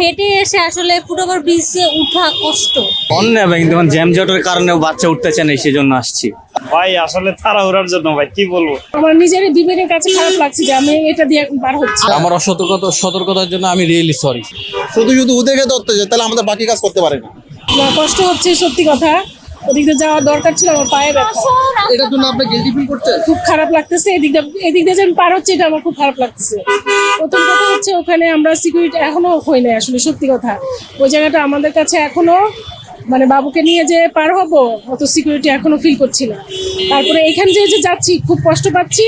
হেঁটে এসে আসলে ফুটওভার ব্রিজে উঠা কষ্ট। অন্য কিন্তু জ্যাম জটের কারণেও বাচ্চা উঠতেছে না, সেজন্য আসছি ভাই। আসলে তাড়াহুড়ার জন্য ভাই, কি বলবো, আমার নিজেরই বিবেকের কাছে খারাপ লাগছে যে আমি এটা দিয়ে পার হচ্ছি। আমার সতর্কতার জন্য আমি রিয়েলি সরি। শুধু ওদেরকে ধরতে যায়, তাহলে আমাদের বাকি কাজ করতে পারে না। না, কষ্ট হচ্ছে সত্যি কথা। ওদিকে যাওয়া দরকার ছিল, আমার পায়ে ব্যথা। এটার জন্য আপনি গিল্টি ফিল করছেন? খুব খারাপ লাগতেছে। এদিক দিয়ে যে আমি পার হচ্ছে, এটা আমার খুব খারাপ লাগতেছে। প্রথম কথা হচ্ছে ওখানে আমরা সিকিউরিটি এখনো হই না, আসলে সত্যি কথা। ওই জায়গাটা আমাদের কাছে এখনো মানে বাবুকে নিয়ে যে পার হবো অত সিকিউরিটি এখনো ফিল করছি না। তারপরে এখান যে যাচ্ছি খুব কষ্ট পাচ্ছি।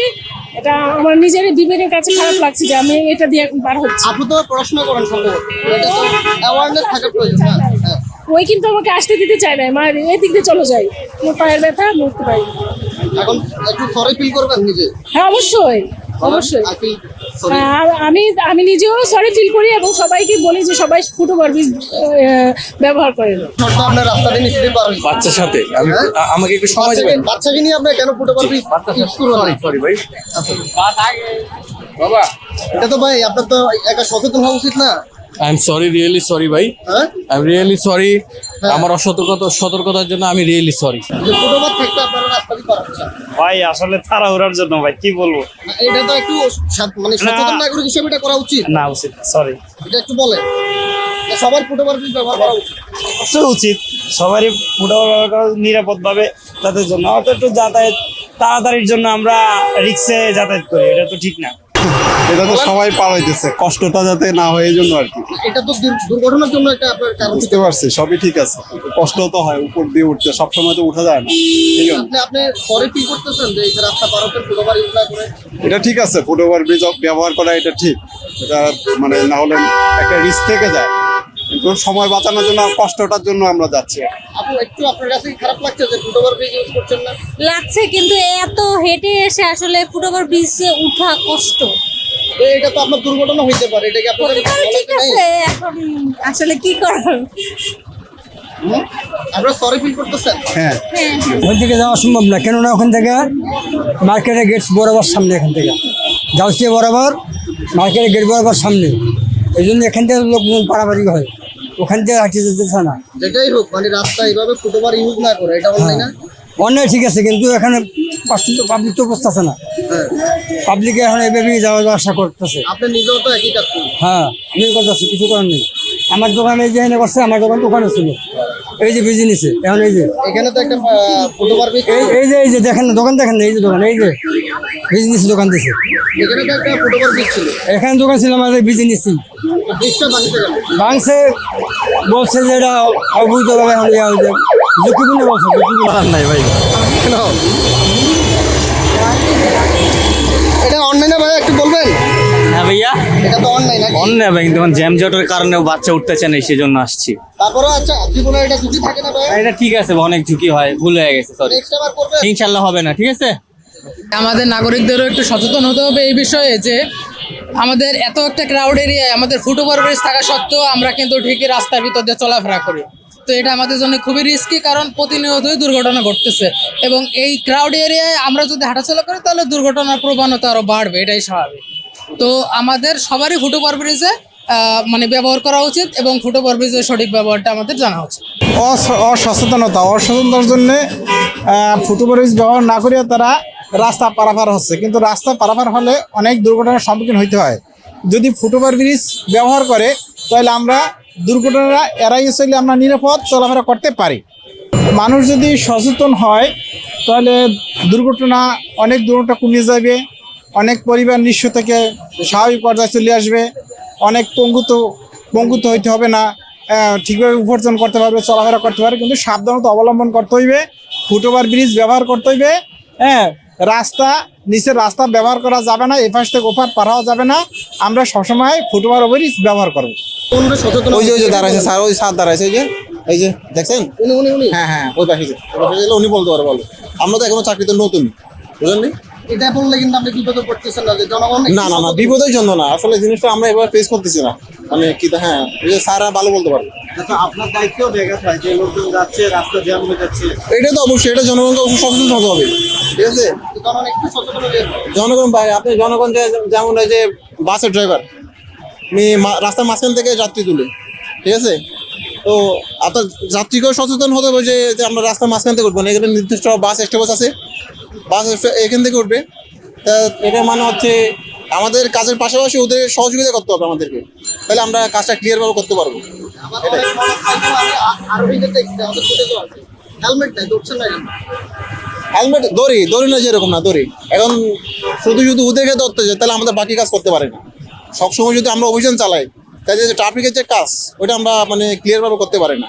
এটা আমার নিজেরই বিবেকের কাছে খারাপ লাগছে যে আমি এটা দিয়ে পার হচ্ছি। আপনি তো পড়াশোনা করেন সম্ভবত, এটা তো অ্যাওয়ারনেস থাকা প্রয়োজন না? হ্যাঁ। ওই কিন্তু আমাকে আসতে দিতে চায় না, মা এদিক দিয়ে চলে যায়। আমার পায়ের ব্যথা, আমি উঠতে পারি না। এখন একটু সরি ফিল করবেন নিজে? হ্যাঁ, অবশ্যই অবশ্যই। I feel sorry. আমি নিজেও সরি ফিল করি এবং সবাইকে বলি যে সবাই ফুটওভার ব্রিজ ব্যবহার করেন। ছোট্ট আপনার রাস্তাটা নিশ্চয়ই পার হয়েছে। বাচ্চার সাথে আমাকে একটু সময় দেবেন। বাচ্চাকে নিয়ে আপনি কেন ফুটওভার ব্রিজ ইউজ করবেন না? সরি ভাই বাবা। এটা তো ভাই আপনার তো একা সচেতন হওয়া উচিত না? I am sorry, really sorry ভাই। হ্যাঁ, আই এম রিয়েলি সরি। আমার সতর্কতার জন্য আমি রিয়েলি সরি। যে ফুটওভার থাকতে আপনারা রাস্তা দিয়ে পার হচ্ছেন। ভাই। আসলে তাড়াহুড়ার জন্য ভাই, কি বলবো, এটা তো একটু মানে সচেতন নাগরিক হিসেবে এটা করা উচিত। না উচিত, সরি। এটা একটু বলেন সবার ফুটওভার ব্রিজ ব্যবহার করা উচিত। অবশ্যই উচিত, সবারই ফুটওভার ব্যবহার করা নিরাপদ ভাবে তাদের জন্য। হয়তো একটু যাতায়াত তাড়াতাড়ির জন্য আমরা রিক্সে যাতায়াত করি, এটা তো ঠিক না। এটা তো সবাই পার হইতেছে, কষ্টটা যাতে না হয় এই জন্য আর কি। এটা তো দুর্ঘটনার জন্য একটা আপনার কারণ। বুঝতে পারছি, সবই ঠিক আছে, কষ্ট তো হয় উপর দিয়ে উঠতে, সবসময় তো উঠা যায় না। ঠিক আছে, আপনি সরি ফিল করতেছেন যে এই যে রাস্তা পার হতে ফুটওভার ইউজ না করে? এটা ঠিক আছে, ফুটওভার ব্রিজ ব্যবহার করা এটা ঠিক। এটা মানে না হলে একটা রিস্ক থেকে যায়, কিন্তু সময় বাঁচানোর জন্য কষ্টটার জন্য আমরা যাচ্ছি। আপনি একটু আপনার কাছে খারাপ লাগছে যে ফুটওভার ব্রিজ ইউজ করছেন না? লাগছে, কিন্তু এত হেঁটে এসে আসলে ফুটওভার ব্রিজে উঠা কষ্ট। এটা তো আপনার দুর্ঘটনা হইতে পারে, এটা কি আপনাদের ঠিক আছে, এখন আসলে কি করার। আপনারা সরি ফিল করতেছেন? হ্যাঁ, ওখান থেকে যাওয়া সম্ভব না, কেননা ওখান থেকে মার্কেটের গেট বরাবর সামনে, এখান থেকে যাওয়া বরাবর মার্কেটের গেট বরাবর সামনে। এই জন্য এখান থেকে লোকজন পারাপারি হয়, ওখান থেকে হাঁটিয়ে যেতেছে না। যেটাই হোক, মানে রাস্তা এইভাবে ফুটওভার ইউজ না করে এটা অন্যায় না? অন্যায় ঠিক আছে, কিন্তু এখানে পাবলিক তো বসতেছে না। হ্যাঁ, পাবলিকে এখন এইভাবে যাওয়া আসা করতেছে। আপনি নিজেও তো একই কাজ করুন। হ্যাঁ, আমি করতেছি, কিছু করার নেই। আমার দোকানে এই যে এনে করছে, আমার দোকান তো ওখানে ছিল, এই যে বিজনেসে এখন এই যে এখানে তো একটা ফুটওভার ব্রিজ, এই যে দেখেন দোকান, দেখেন এই যে দোকান, এই যে বিজনেস দোকান দিছে, এখানে তো একটা ফুটওভার ব্রিজ ছিল, এখানে দোকান ছিল আমাদের বিজনেস ব্রিজটা ভাঙতে গেল। বাংসে বলছে যে এটা অবৈধভাবে এখন ইয়া হয়েছে, ঝুঁকিপূর্ণ বলছে, ঝুঁকিপূর্ণ নাই ভাই। কেন? এটা অন্যায় না ভাই, একটু বলবেন? হ্যাঁ ভাইয়া, এটা তো অন্যায় না? অন্য ভাই কিন্তু জ্যাম জটের কারণেও বাচ্চা উঠতেছে না, সেজন্য আসছি। তারপরে আচ্ছা, জীবনে এটা ঝুঁকি থাকে না ভাই? এটা ঠিক আছে, অনেক ঝুঁকি হয়, ভুল হয়ে গেছে, সরি। নেক্সট আবার করবেন? ইনশাল্লাহ হবে না, ঠিক আছে। আমাদের নাগরিকদেরও একটু সচেতন হতে হবে এই বিষয়ে, যে আমাদের এত একটা ক্রাউড এরিয়ায় আমাদের ফুটওভার ব্রিজ থাকা সত্ত্বেও আমরা কিন্তু ঠিকই রাস্তার ভিতর দিয়ে চলাফেরা করি। তো এটা আমাদের জন্য খুবই রিস্কি, কারণ প্রতিনিয়তই দুর্ঘটনা ঘটতেছে, এবং এই ক্রাউড এরিয়ায় আমরা যদি হাঁটাচলা করি তাহলে দুর্ঘটনার প্রবণতা আরও বাড়বে, এটাই স্বাভাবিক। তো আমাদের সবারই ফুটওভার ব্রিজে মানে ব্যবহার করা উচিত, এবং ফুটওভার ব্রিজের সঠিক ব্যবহারটা আমাদের জানা উচিত। অসচেতনতার জন্য ফুটওভার ব্রিজ ব্যবহার না করিয়া তারা রাস্তা পারাপার হচ্ছে, কিন্তু রাস্তা পারাপার হলে অনেক দুর্ঘটনার সম্মুখীন হইতে হয়। যদি ফুটওভার ব্রিজ ব্যবহার করে তাহলে আমরা দুর্ঘটনা এড়াইয়ে চলে আমরা নিরাপদ চলাফেরা করতে পারি। মানুষ যদি সচেতন হয় তাহলে অনেক দুর্ঘটনা কমে যাবে, অনেক পরিবার নিঃস্ব থেকে স্বাভাবিক পর্যায়ে চলে আসবে, অনেক পঙ্গুত্ব হইতে হবে না, ঠিকভাবে উপার্জন করতে পারবে, চলাফেরা করতে পারবে। কিন্তু সাবধানতা অবলম্বন করতে হইবে, ফুটওভার ব্রিজ ব্যবহার করতে হইবে। হ্যাঁ, নিচের রাস্তা ব্যবহার করা যাবে না, এপাশ থেকে ওপার পার হওয়া যাবে না। আমরা সবসময় ফুটওভার ব্রিজ ব্যবহার করবো। ওই যে দাঁড়াইছে স্যার, ওই স্যার দাঁড়াইছে, এই যে দেখছেন, উনি হ্যাঁ ওই পাশে উনি বলতে পারে, বলো। আমরা তো এখনো চাকরিতে নতুন, বুঝলেন? এটা বললে কিন্তু আপনি বিপদে পড়তেছেন না, যে জনগণ না বিপদের জন্য না, আসলে জিনিসটা আমরা এবার ফেস করতেছি না, মানে কি। হ্যাঁ, স্যার ভালো বলতে পারবে। আচ্ছা, আপনার দায়িত্বও দেখা যায় যে লোকজন যাচ্ছে, রাস্তা জ্যাম হয়ে যাচ্ছে, এটা তো অবশ্যই, এটা জনগণকে অবশ্যই সচেতন হতে হবে, ঠিক আছে? জনগণ ভাই, আপনি জনগণ যেমন এই যে বাসের ড্রাইভার, রাস্তার মাঝখান থেকে যাত্রী তুলে, ঠিক আছে? তো আপনার যাত্রীকেও সচেতন হতে হবে যে আমরা রাস্তার মাঝখান থেকে উঠবো না, এখানে নির্দিষ্ট বাস স্টপেজ আছে, বাস এখান থেকে উঠবে। তা এটা মানে হচ্ছে আমাদের কাজের পাশাপাশি ওদের সহযোগিতা করতে হবে আমাদেরকে, তাহলে আমরা কাজটা ক্লিয়ারভাবে করতে পারবো। হেলমেট দড়ি না, যেরকম না দড়ি, এখন শুধু ওদেরকে ধরতে যায়, তাহলে আমাদের বাকি কাজ করতে পারে না। সবসময় যদি আমরা অভিযান চালাই, তাহলে যে ট্রাফিকের যে কাজ ওইটা আমরা মানে ক্লিয়ারভাবে করতে পারি না।